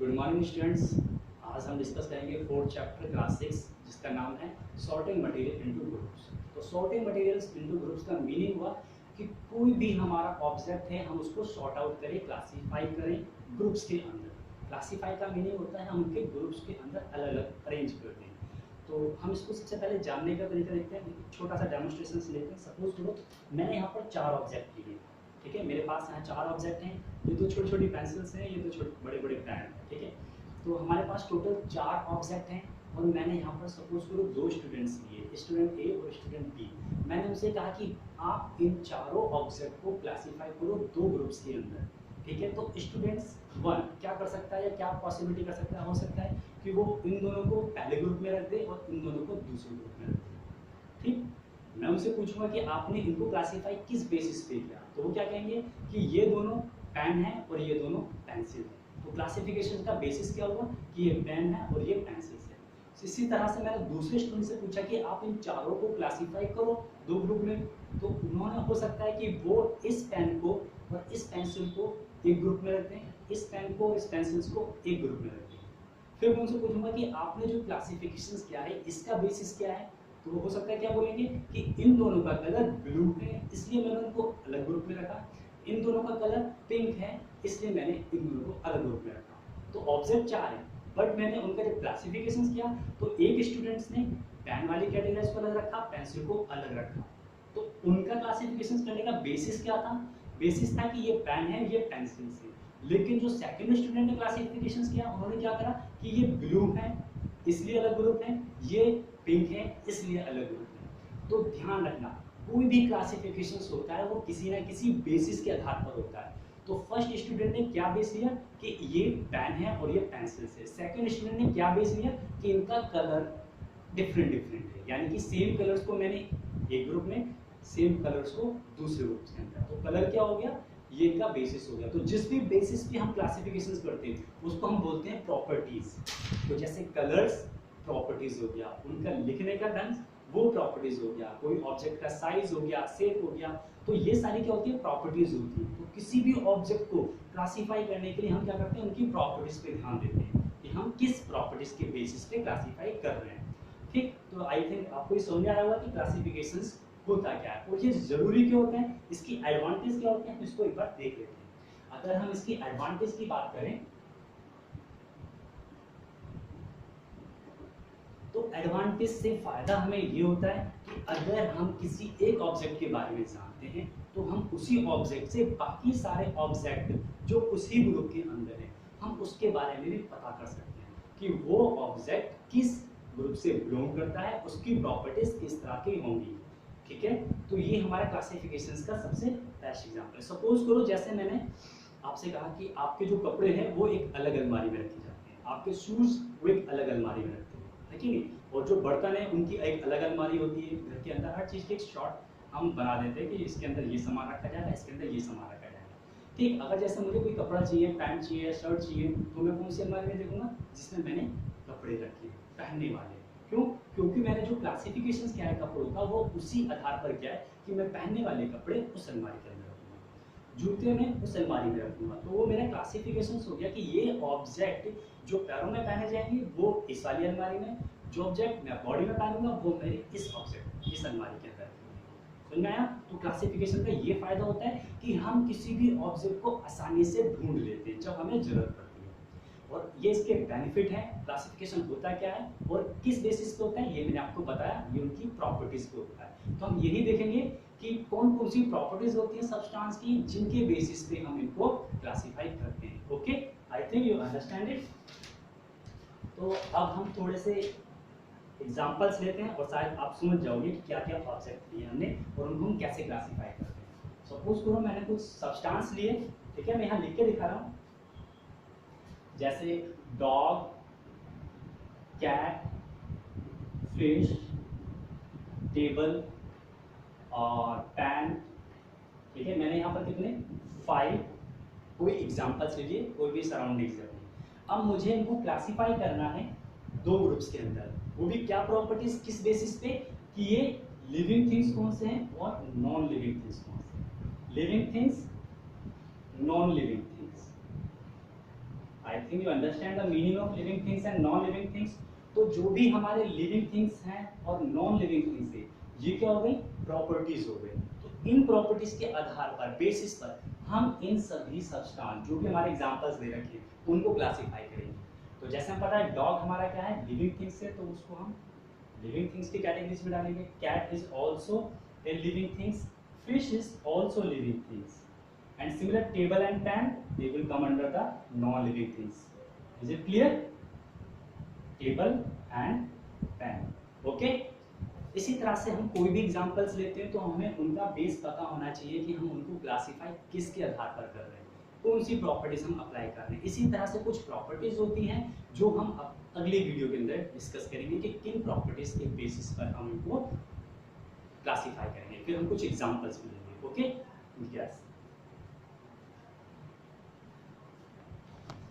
Good morning students. आज हम discuss करेंगे फोर्थ चैप्टर क्लास 6 जिसका नाम है सॉर्टिंग मटेरियल इनटू ग्रुप्स। तो सॉर्टिंग मटेरियल्स इनटू ग्रुप्स का मीनिंग हुआ कि कोई भी हमारा ऑब्जेक्ट है हम उसको सॉर्ट आउट करें, क्लासीफाई करें ग्रुप्स के अंदर। क्लासीफाई का मीनिंग होता है हम उनके ग्रुप्स के अंदर अलग अलग अरेंज कर दें। तो हम इसको सबसे पहले जानने का तरीका देखते हैं, छोटा सा डेमोन्स्ट्रेशन लेते हैं। सपोज करो मैंने यहाँ पर 4 ऑब्जेक्ट लिए, ठीक है। मेरे पास यहाँ 4 ऑब्जेक्ट हैं, ये तो छोटी छोटी पेंसिल्स हैं, ये तो छोटे बड़े बड़े पेन हैं, ठीक है। तो हमारे पास टोटल 4 ऑब्जेक्ट हैं और मैंने यहाँ पर सपोज करो 2 स्टूडेंट्स लिए, स्टूडेंट ए और स्टूडेंट बी। मैंने उनसे कहा कि आप इन चारों ऑब्जेक्ट को क्लासीफाई करो 2 ग्रुप्स के अंदर, ठीक है। तो स्टूडेंट्स 1 क्या कर सकता है या क्या पॉसिबिलिटी कर सकता है, हो सकता है कि वो इन दोनों को पहले ग्रुप में रख दे और इन दोनों को दूसरे ग्रुप में रख दे, ठीक। मैं उनसे पूछूंगा कि आपने इनको क्लासीफाई किस बेसिस पे किया, तो वो क्या कहेंगे कि ये दोनों पेन है और ये दोनों पेंसिल है। तो क्लासिफिकेशन का बेसिस क्या हुआ कि ये पेन है और ये पेंसिल है। इसी तरह से मैंने दूसरे स्टूडेंट से पूछा कि आप इन चारों को क्लासीफाई करो 2 ग्रुप में, तो उन्होंने हो सकता है कि वो इस पेन को और इस पेंसिल को एक ग्रुप में रखते हैं, इस पेन को और इस पेंसिल्स को एक ग्रुप में रखते हैं। फिर मैं उनसे पूछूंगा कि आपने जो क्लासिफिकेशन किया है इसका बेसिस क्या है, तो वो हो सकता है क्या बोलेंगे कि इन दोनों का कलर ब्लू है इसलिए मैंने उनको अलग ग्रुप में रखा, इन दोनों का कलर पिंक है इसलिए मैंने इन दोनों को अलग ग्रुप में रखा। तो ऑब्जेक्ट 4 है, बट मैंने उनका जब क्लासिफिकेशन किया तो एक स्टूडेंट्स ने पेन वाली कैटेगरी को अलग रखा, पेंसिल को अलग रखा। तो उनका क्लासिफिकेशन करने का बेसिस क्या था, बेसिस था कि ये पेन है ये पेंसिल है। लेकिन जो सेकंड स्टूडेंट ने क्लासिफिकेशन किया उन्होंने क्या करा कि ये ब्लू है इसलिए अलग ग्रुप है, ये पिंक है इसलिए अलग ग्रुप है। तो ध्यान रखना कोई भी क्लासिफिकेशन होता है वो किसी ना किसी बेसिस के आधार पर होता है। तो फर्स्ट स्टूडेंट ने क्या बेस लिया कि ये पेन है और ये पेंसिल है। सेकंड स्टूडेंट ने क्या बेस लिया कि इनका कलर डिफरेंट डिफरेंट है, यानी कि सेम कलर्स को मैंने एक ग्रुप में, सेम कलर्स को दूसरे ग्रुप के अंदर। तो कलर क्या हो गया, ये इनका बेसिस हो गया। तो जिस भी बेसिस पे हम क्लासिफिकेशंस करते हैं उसको हम बोलते हैं प्रॉपर्टीज। तो जैसे कलर्स प्रॉपर्टीज हो गया, उनका लिखने का ढंग वो प्रॉपर्टीज हो गया, कोई ऑब्जेक्ट का साइज हो गया, शेप हो गया, तो ये सारी क्या होती है प्रॉपर्टीज होती है। तो किसी भी ऑब्जेक्ट को क्लासीफाई करने के लिए हम क्या करते हैं उनकी प्रॉपर्टीज पे ध्यान देते हैं कि हम किस प्रॉपर्टीज के बेसिस पे क्लासीफाई कर रहे हैं, ठीक। तो आई थिंक आपको ये समझ आया होगा कि क्लासिफिकेशंस होता क्या है और ये जरूरी क्यों होता है, इसकी एडवांटेज क्या होते हैं, इसको एक बार देख लेते हैं। अगर हम इसकी एडवांटेज की बात करें तो एडवांटेज से फायदा हमें ये होता है कि अगर हम किसी एक ऑब्जेक्ट के बारे में जानते हैं तो हम उसी ऑब्जेक्ट से बाकी सारे ऑब्जेक्ट जो उसी ग्रुप के अंदर है हम उसके बारे में भी पता कर सकते हैं कि वो ऑब्जेक्ट किस ग्रुप से बिलोंग करता है, उसकी प्रॉपर्टीज किस तरह की होंगी, ठीक है। तो ये हमारा क्लासिफिकेशंस का सबसे बेस्ट एग्जांपल है। सपोज करो जैसे मैंने आपसे कहा कि आपके जो कपड़े हैं वो एक अलग अलमारी में रखे जाते हैं, आपके शूज वो एक अलग अलमारी में रखते हैं, है कि नहीं। और जो बर्तन है उनकी एक अलग अलमारी होती है, घर के अंदर हर चीज़ की एक शॉर्ट हम बना देते हैं कि इसके अंदर ये सामान रखा जाएगा, इसके अंदर ये सामान रखा जाएगा, ठीक। अगर जैसे मुझे कोई कपड़ा चाहिए, पैंट चाहिए, शर्ट चाहिए, तो मैं कौन सी अलमारी में देखूंगा जिसमें मैंने कपड़े रखे पहनने वाले। क्यों, क्योंकि मैंने जो क्लासिफिकेशन किया है कपड़ों का वो उसी आधार पर किया है कि मैं पहनने वाले कपड़े उस अलमारी के अंदर रखूंगा, जूते में उस अलमारी में रखूंगा। तो वो मेरा क्लासिफिकेशन हो गया कि ये ऑब्जेक्ट जो पैरों में पहने जाएंगे वो इस वाली अलमारी में, जो ऑब्जेक्ट मैं बॉडी में पहनूंगा वो मेरे इस ऑब्जेक्ट इस अलमारी के अंदर। समझ में आया। तो क्लासिफिकेशन का ये फायदा होता है कि हम किसी भी ऑब्जेक्ट को आसानी से ढूंढ लेते हैं जब हमें जरूरत पड़ती है, और ये इसके बेनिफिट है। क्लासिफिकेशन होता क्या है और किस बेसिस पे होता है ये मैंने आपको बताया, ये उनकी प्रॉपर्टीज पे होता है। तो हम यही देखेंगे कि कौन कौन सी प्रॉपर्टीज होती हैं सब्सटेंस की जिनके बेसिस पे हम इनको क्लासिफाई करते हैं। Okay, I think you understand it. तो अब हम थोड़े से एग्जांपल्स लेते हैं और शायद आप समझ जाओगे कि क्या क्या ऑब्जेक्ट लिए हमने और उनको हम कैसे क्लासिफाई करते हैं। सपोज करो मैंने कुछ सब्सटेंस लिए, ठीक है, मैं यहाँ लिख के दिखा रहा हूँ, जैसे डॉग, कैट, फिश, टेबल और पैन, ठीक है। मैंने यहाँ पर कितने 5 कोई एग्जांपल्स लीजिए, कोई भी सराउंडिंग्स रखिए। अब मुझे इनको क्लासिफाई करना है 2 ग्रुप्स के अंदर, वो भी क्या प्रॉपर्टीज किस बेसिस पे कि ये लिविंग थिंग्स कौन से हैं और नॉन लिविंग थिंग्स कौन से हैं। Living things, non living things. I I think you understand the meaning of living things and non living things. तो जो भी हमारे लिविंग थिंग्स हैं और नॉन लिविंग थिंग्स है, ये क्या हो गई, प्रॉपर्टीज हो गई। तो इन प्रॉपर्टीज के आधार पर, बेसिस पर हम इन सभी सब्सटेंस जो भी हमारे एग्जांपल्स दे रखे हैं उनको क्लासिफाई करेंगे। तो जैसे हम पता है डॉग हमारा क्या है, लिविंग थिंग्स है, तो उसको हम लिविंग थिंग्स की कैटेगरीज में डालेंगे। Cat is also a living things, fish is also living things, and similar table and pen, they will come under the non living things. Is it clear? Table and pen. Okay? इसी तरह से हम कोई भी examples लेते हैं तो हमें उनका बेस पता होना चाहिए कि हम उनको क्लासिफाई किसके आधार पर कर रहे हैं, कौन सी प्रॉपर्टीज हम अप्लाई कर रहे हैं। इसी तरह से कुछ प्रॉपर्टीज होती हैं जो हम अगली वीडियो के अंदर डिस्कस करेंगे कि किन प्रॉपर्टीज के बेसिस पर हम उनको क्लासिफाई करेंगे, फिर हम कुछ एग्जांपल्स भी लेंगे। Okay, yes.